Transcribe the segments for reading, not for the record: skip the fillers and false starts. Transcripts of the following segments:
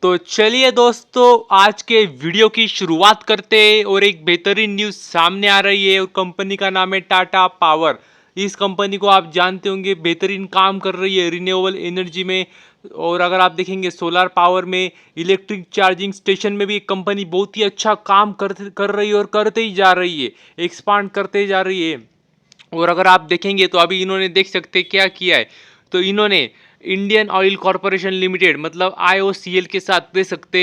तो चलिए दोस्तों, आज के वीडियो की शुरुआत करते हैं और एक बेहतरीन न्यूज़ सामने आ रही है और कंपनी का नाम है टाटा पावर। इस कंपनी को आप जानते होंगे, बेहतरीन काम कर रही है रिन्यूएबल एनर्जी में। और अगर आप देखेंगे सोलर पावर में, इलेक्ट्रिक चार्जिंग स्टेशन में भी एक कंपनी बहुत ही अच्छा काम कर रही है और करते ही जा रही है, एक्सपांड करते जा रही है। और अगर आप देखेंगे तो अभी इन्होंने देख सकते हैं क्या किया है। तो इन्होंने इंडियन ऑयल कॉरपोरेशन लिमिटेड मतलब IOCL के साथ देख सकते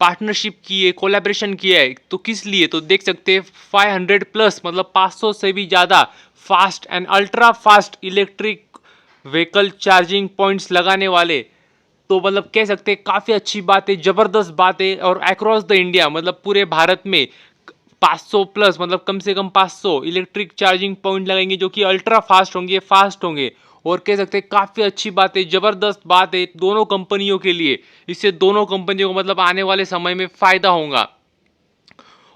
पार्टनरशिप की है, कोलैबोरेशन किया है। तो किस लिए, तो देख सकते 500 प्लस मतलब 500 से भी ज़्यादा fast and ultra fast electric vehicle charging points लगाने वाले। तो मतलब कह सकते हैं काफ़ी अच्छी बात है, ज़बरदस्त बात है। और अक्रॉस द इंडिया मतलब पूरे भारत में 500 प्लस मतलब कम से कम 500 इलेक्ट्रिक चार्जिंग पॉइंट लगाएंगे जो कि अल्ट्रा फास्ट होंगे। और कह सकते हैं काफ़ी अच्छी बात है, ज़बरदस्त बात है दोनों कंपनियों के लिए। इससे दोनों कंपनियों को मतलब आने वाले समय में फ़ायदा होगा।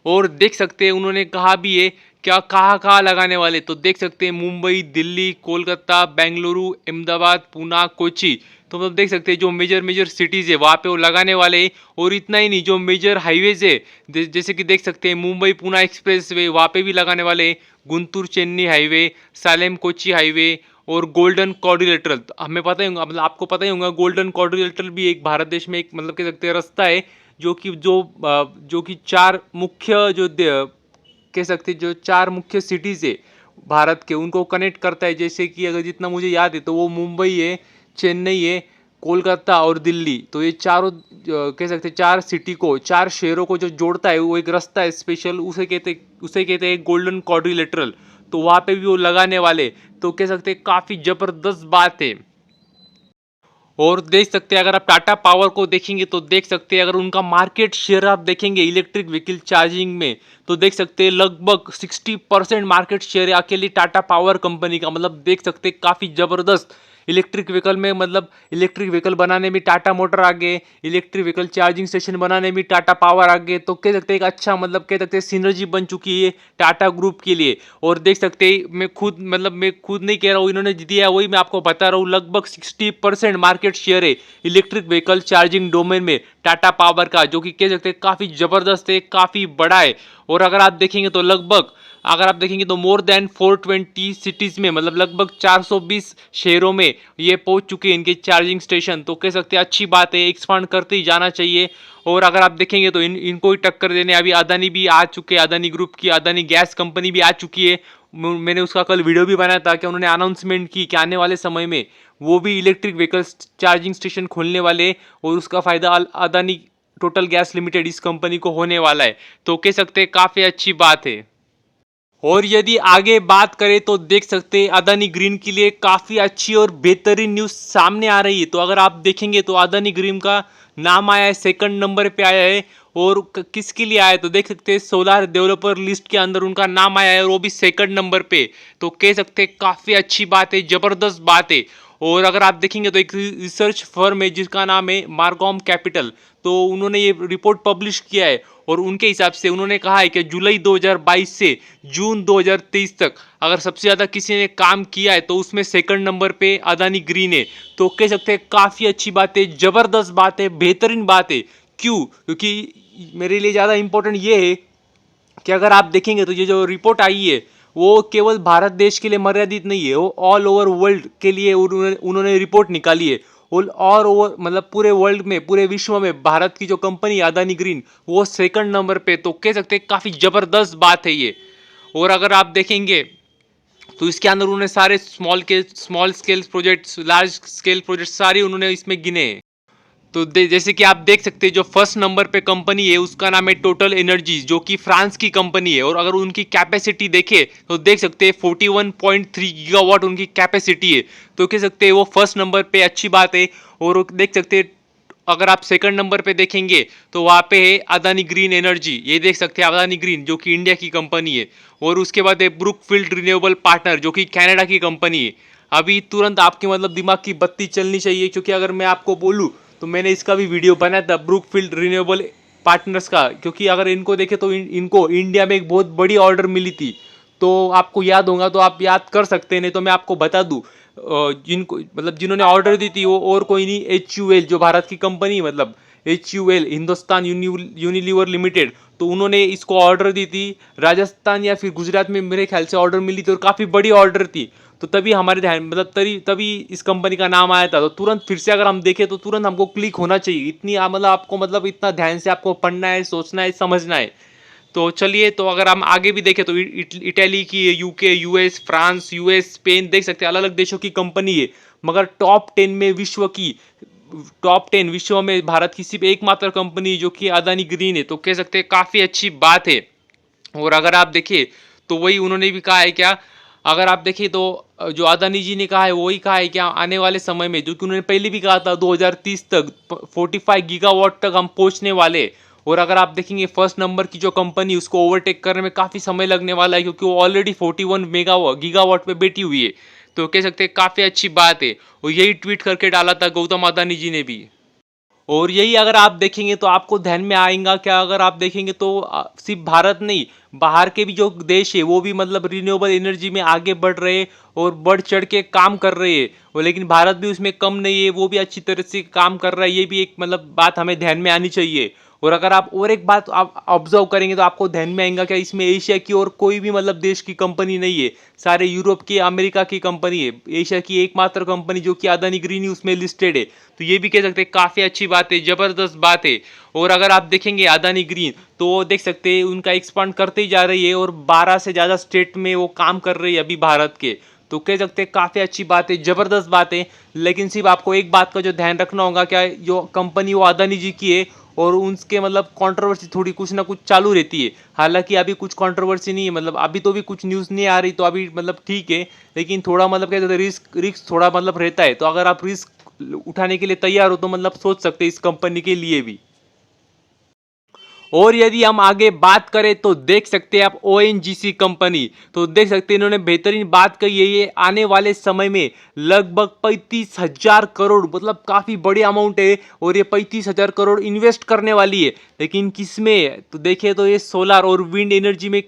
और देख सकते हैं उन्होंने कहा भी है क्या, कहाँ लगाने वाले। तो देख सकते हैं मुंबई, दिल्ली, कोलकाता, बेंगलुरु, अहमदाबाद, पूना, कोची। तो मतलब देख सकते हैं जो मेजर मेजर सिटीज़ है वहाँ पे वो लगाने वाले हैं। और इतना ही नहीं, जो मेजर हाईवेज है जैसे कि देख सकते हैं मुंबई पूना एक्सप्रेस वे, वहाँ पे भी लगाने वाले हैं। गुंटूर चेन्नई हाईवे, सालेम कोची हाईवे और गोल्डन क्वाड्रिलेटरल। तो हमें पता ही होगा, मतलब आपको पता ही होगा, गोल्डन क्वाड्रिलेटरल भी एक भारत देश में एक मतलब कह सकते हैं रास्ता है जो कि चार मुख्य कह सकते जो चार मुख्य सिटीज़ है भारत के, उनको कनेक्ट करता है। जैसे कि अगर जितना मुझे याद है तो वो मुंबई है, चेन्नई है, कोलकाता और दिल्ली। तो ये चारों कह सकते चार सिटी को, चार शहरों को जो जोड़ता है वो एक रास्ता है स्पेशल, उसे कहते हैं गोल्डन क्वाड्रिलेटरल। तो वहाँ पे भी वो लगाने वाले। तो कह सकते हैं काफ़ी ज़बरदस्त बात है। और देख सकते हैं अगर आप टाटा पावर को देखेंगे तो देख सकते हैं, अगर उनका मार्केट शेयर आप देखेंगे इलेक्ट्रिक व्हीकल चार्जिंग में, तो देख सकते हैं लगभग 60% मार्केट शेयर है अकेली टाटा पावर कंपनी का। मतलब देख सकते हैं काफ़ी ज़बरदस्त इलेक्ट्रिक व्हीकल में, मतलब इलेक्ट्रिक व्हीकल बनाने में टाटा मोटर आगे, इलेक्ट्रिक व्हीकल चार्जिंग स्टेशन बनाने में टाटा पावर आगे। तो कह सकते हैं एक अच्छा मतलब कह सकते हैं सिनर्जी बन चुकी है टाटा ग्रुप के लिए। और देख सकते हैं मैं खुद नहीं कह रहा हूँ, इन्होंने दिया वही मैं आपको बता रहा हूँ, लगभग 60% मार्केट शेयर है इलेक्ट्रिक व्हीकल चार्जिंग डोमेन में टाटा पावर का, जो कि कह सकते हैं काफ़ी ज़बरदस्त है, काफ़ी बड़ा है। और अगर आप देखेंगे तो मोर देन 420 सिटीज़ में, मतलब लगभग 420 शहरों में ये पहुंच चुके हैं इनके चार्जिंग स्टेशन। तो कह सकते हैं अच्छी बात है, एक्सपांड करते ही जाना चाहिए। और अगर आप देखेंगे तो इनको ही टक्कर देने अभी अदानी भी आ चुके हैं, अदानी ग्रुप की अदानी गैस कंपनी भी आ चुकी है। मैंने उसका कल वीडियो भी बनाया था कि उन्होंने अनाउंसमेंट की कि आने वाले समय में वो भी इलेक्ट्रिक व्हीकल चार्जिंग स्टेशन खोलने वाले, और उसका फ़ायदा अदानी टोटल गैस लिमिटेड इस कंपनी को होने वाला है। तो कह सकते हैं काफ़ी अच्छी बात है। और यदि आगे बात करें तो देख सकते हैं अदानी ग्रीन के लिए काफ़ी अच्छी और बेहतरीन न्यूज़ सामने आ रही है। तो अगर आप देखेंगे तो अदानी ग्रीन का नाम आया है, सेकंड नंबर पे आया है। और किसके लिए आया है तो देख सकते हैं सोलार डेवलपर लिस्ट के अंदर उनका नाम आया है और वो भी सेकंड नंबर पे। तो कह सकते हैं काफ़ी अच्छी बात है, ज़बरदस्त बात है। और अगर आप देखेंगे तो एक रिसर्च फर्म है जिसका नाम है मार्कॉम कैपिटल, तो उन्होंने ये रिपोर्ट पब्लिश किया है। और उनके हिसाब से उन्होंने कहा है कि जुलाई 2022 से जून 2023 तक अगर सबसे ज़्यादा किसी ने काम किया है तो उसमें सेकंड नंबर पे अदानी ग्रीन है। तो कह सकते हैं काफ़ी अच्छी बात है, ज़बरदस्त बात है, बेहतरीन बात है। क्यों? क्योंकि मेरे लिए ज़्यादा इंपॉर्टेंट ये है कि अगर आप देखेंगे तो ये जो रिपोर्ट आई है वो केवल भारत देश के लिए मर्यादित नहीं है, वो ऑल ओवर वर्ल्ड के लिए उन्होंने रिपोर्ट निकाली है। और ओवर मतलब पूरे वर्ल्ड में, पूरे विश्व में भारत की जो कंपनी अदानी ग्रीन वो सेकंड नंबर पे। तो कह सकते हैं काफ़ी ज़बरदस्त बात है ये। और अगर आप देखेंगे तो इसके अंदर उन्होंने सारे small scale projects, large scale projects सारे उन्होंने इसमें गिने हैं। तो जैसे कि आप देख सकते हैं जो फर्स्ट नंबर पे कंपनी है उसका नाम है टोटल एनर्जीज, जो कि फ्रांस की कंपनी है। और अगर उनकी कैपेसिटी देखें तो देख सकते हैं 41.3 गीगावाट उनकी कैपेसिटी है। तो कह सकते हैं वो फर्स्ट नंबर पे, अच्छी बात है। और देख सकते हैं अगर आप सेकंड नंबर पे देखेंगे तो वहाँ पे है अदानी ग्रीन एनर्जी, ये देख सकते हैं अदानी ग्रीन जो कि इंडिया की कंपनी है। और उसके बाद है ब्रुकफील्ड रिन्यूएबल पार्टनर जो कि कनाडा की कंपनी है। अभी तुरंत आपके मतलब दिमाग की बत्ती चलनी चाहिए, क्योंकि अगर मैं आपको बोलूँ तो मैंने इसका भी वीडियो बनाया था ब्रुकफील्ड रिन्यूएबल पार्टनर्स का, क्योंकि अगर इनको देखें तो इनको इंडिया में एक बहुत बड़ी ऑर्डर मिली थी। तो आपको याद होगा तो आप याद कर सकते हैं, नहीं तो मैं आपको बता दूं। जिनको मतलब जिन्होंने ऑर्डर दी थी वो और कोई नहीं, HUL जो भारत की कंपनी, मतलब HUL हिंदुस्तान यूनिलीवर लिमिटेड, तो उन्होंने इसको ऑर्डर दी थी। राजस्थान या फिर गुजरात में मेरे ख्याल से ऑर्डर मिली थी और काफ़ी बड़ी ऑर्डर थी। तो तभी हमारे ध्यान मतलब तभी इस कंपनी का नाम आया था। तो तुरंत फिर से अगर हम देखें तो तुरंत हमको क्लिक होना चाहिए। इतनी मतलब आपको मतलब इतना ध्यान से आपको पढ़ना है, सोचना है, समझना है। तो चलिए, तो अगर हम आगे भी देखें तो इटली की है, UK, US, France, US, Spain, देख सकते हैं अलग अलग देशों की कंपनी है। मगर टॉप 10 विश्व में भारत की सिर्फ एकमात्र कंपनी जो कि अदानी ग्रीन है। तो कह सकते हैं काफ़ी अच्छी बात है। और अगर आप देखिए तो वही उन्होंने भी कहा है क्या, अगर आप देखिए तो जो अदानी जी ने कहा है वही कहा है क्या, आने वाले समय में, जो कि उन्होंने पहले भी कहा था 2030 तक 45 गीगावाट तक हम पहुंचने वाले। और अगर आप देखेंगे फर्स्ट नंबर की जो कंपनी उसको ओवरटेक करने में काफ़ी समय लगने वाला है, क्योंकि वो ऑलरेडी 41 गीगावाट पे बैठी हुई है। तो कह सकते हैं काफ़ी अच्छी बात है। और यही ट्वीट करके डाला था गौतम अदानी जी ने भी। और यही अगर आप देखेंगे तो आपको ध्यान में आएगा क्या, अगर आप देखेंगे तो सिर्फ भारत नहीं, बाहर के भी जो देश है वो भी मतलब रिन्यूएबल एनर्जी में आगे बढ़ रहे हैं और बढ़ चढ़ के काम कर रहे हैं। और लेकिन भारत भी उसमें कम नहीं है, वो भी अच्छी तरह से काम कर रहा है। ये भी एक मतलब बात हमें ध्यान में आनी चाहिए। और अगर आप और एक बात आप ऑब्जर्व करेंगे तो आपको ध्यान में आएगा क्या, इसमें एशिया की और कोई भी मतलब देश की कंपनी नहीं है, सारे यूरोप की, अमेरिका की कंपनी है। एशिया की एकमात्र कंपनी जो कि अदानी ग्रीन उसमें लिस्टेड है। तो ये भी कह सकते हैं काफ़ी अच्छी बात है, ज़बरदस्त बात है। और अगर आप देखेंगे अदानी ग्रीन तो देख सकते हैं उनका एक्सपांड करते ही जा रही है और 12 से ज़्यादा स्टेट में वो काम कर रही है अभी भारत के। तो कह सकते हैं काफ़ी अच्छी बात है, ज़बरदस्त बात है। लेकिन सिर्फ आपको एक बात का जो ध्यान रखना होगा, क्या जो कंपनी वो अदानी जी की है और उनके मतलब कंट्रोवर्सी थोड़ी कुछ ना कुछ चालू रहती है। हालांकि अभी कुछ कंट्रोवर्सी नहीं है, मतलब अभी तो भी कुछ न्यूज़ नहीं आ रही, तो अभी मतलब ठीक है। लेकिन थोड़ा मतलब क्या कहते हैं, रिस्क थोड़ा मतलब रहता है। तो अगर आप रिस्क उठाने के लिए तैयार हो तो मतलब सोच सकते हैं इस कंपनी के लिए भी। और यदि हम आगे बात करें तो देख सकते हैं आप ONGC कंपनी, तो देख सकते हैं इन्होंने बेहतरीन बात कही है। ये आने वाले समय में लगभग 35,000 करोड़, मतलब काफ़ी बड़ी अमाउंट है, और ये 35,000 करोड़ इन्वेस्ट करने वाली है। लेकिन किसमें, तो देखिए तो ये सोलर और विंड एनर्जी में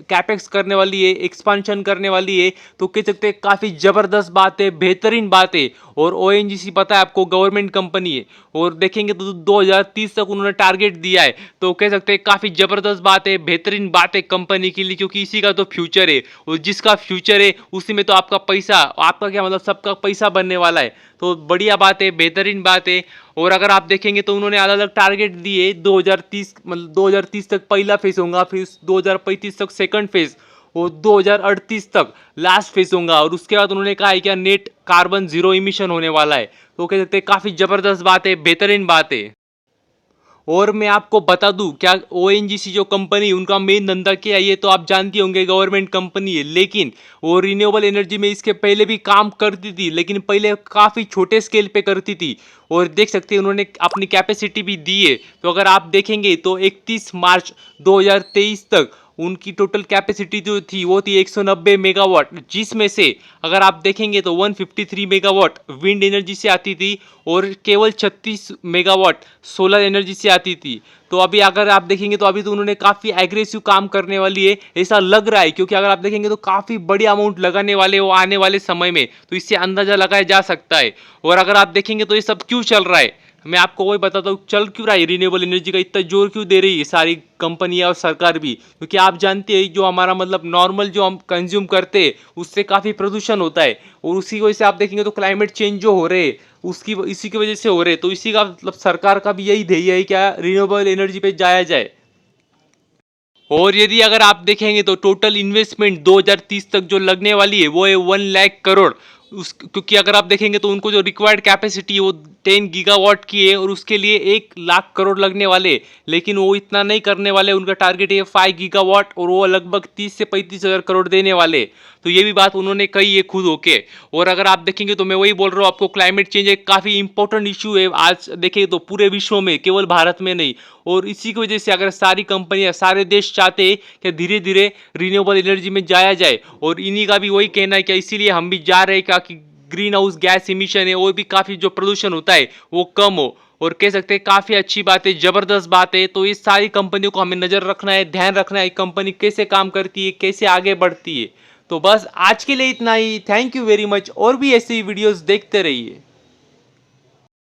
कैपेक्स करने वाली है, एक्सपांशन करने वाली है। तो कह सकते हैं काफ़ी ज़बरदस्त बात है, बेहतरीन बात है। और ONGC पता है आपको गवर्नमेंट कंपनी है, और देखेंगे तो 2030 तक उन्होंने टारगेट दिया है। तो कह सकते हैं काफ़ी ज़बरदस्त बात है, बेहतरीन बात है कंपनी के लिए, क्योंकि इसी का तो फ्यूचर है। और जिसका फ्यूचर है उसी में तो आपका पैसा, आपका क्या मतलब सबका पैसा बनने वाला है। तो बढ़िया बात है, बेहतरीन बात है। और अगर आप देखेंगे तो उन्होंने अलग अलग टारगेट दिए, 2030 मतलब 2030 तक पहला फेज होगा, फिर 2035 तक सेकंड फेज, और 2038 तक लास्ट फेज होगा। और उसके बाद उन्होंने कहा है क्या नेट कार्बन जीरो इमिशन होने वाला है। तो कह सकते हैं काफ़ी ज़बरदस्त बात है, बेहतरीन बात है। और मैं आपको बता दूं क्या, ONGC जो कंपनी उनका मेन धंधा क्या है, ये तो आप जानते होंगे, गवर्नमेंट कंपनी है। लेकिन वो रिन्यूएबल एनर्जी में इसके पहले भी काम करती थी, लेकिन पहले काफ़ी छोटे स्केल पे करती थी। और देख सकते हैं उन्होंने अपनी कैपेसिटी भी दी है। तो अगर आप देखेंगे तो 31 मार्च 2023 तक उनकी टोटल कैपेसिटी जो थी वो थी 190 मेगावाट, जिसमें से अगर आप देखेंगे तो 153 मेगावाट विंड एनर्जी से आती थी और केवल 36 मेगावाट सोलर एनर्जी से आती थी। तो अभी अगर आप देखेंगे तो अभी तो उन्होंने काफ़ी एग्रेसिव काम करने वाली है, ऐसा लग रहा है। क्योंकि अगर आप देखेंगे तो काफ़ी बड़ी अमाउंट लगाने वाले वो आने वाले समय में, तो इससे अंदाज़ा लगाया जा सकता है। और अगर आप देखेंगे तो ये सब क्यों चल रहा है, मैं आपको वही बताता हूँ चल क्यों रहा है, रिन्यूएबल एनर्जी का इतना जोर क्यों दे रही है सारी कंपनियां और सरकार भी। क्योंकि आप जानते हैं जो हमारा मतलब नॉर्मल जो हम कंज्यूम करते हैं उससे काफ़ी प्रदूषण होता है, और उसी की वजह से आप देखेंगे तो क्लाइमेट चेंज जो हो रहे हैं उसकी इसी की वजह से हो रहे हैं। तो इसी का मतलब सरकार का भी यही ध्येय है क्या, रिन्यूएबल एनर्जी पे जाया जाए। और यदि अगर आप देखेंगे तो टोटल इन्वेस्टमेंट 2030 तक जो लगने वाली है वो है 1 लाख करोड़। उस क्योंकि अगर आप देखेंगे तो उनको जो रिक्वायर्ड कैपेसिटी है वो 10 गीगावाट की है, और उसके लिए 1 लाख करोड़ लगने वाले। लेकिन वो इतना नहीं करने वाले, उनका टारगेट है 5 गीगावाट, और वो लगभग 30 से 35 हज़ार करोड़ देने वाले। तो ये भी बात उन्होंने कही है खुद होके। और अगर आप देखेंगे तो मैं वही बोल रहा हूँ आपको, क्लाइमेट चेंज एक काफ़ी इंपॉर्टेंट इशू है आज देखें तो पूरे विश्व में, केवल भारत में नहीं। और इसी की वजह से अगर सारी कंपनियां, सारे देश चाहते हैं कि धीरे धीरे रिन्यूएबल एनर्जी में जाया जाए, और इन्हीं का भी वही कहना है कि इसीलिए हम भी जा रहे हैं कि ग्रीन हाउस गैस इमिशन है वो भी काफ़ी जो प्रदूषण होता है वो कम हो। और कह सकते हैं काफ़ी अच्छी बात है, ज़बरदस्त बात है। तो इस सारी कंपनियों को हमें नज़र रखना है, ध्यान रखना है, कंपनी कैसे काम करती है, कैसे आगे बढ़ती है। तो बस आज के लिए इतना ही, थैंक यू वेरी मच। और भी ऐसी वीडियोस देखते रहिए।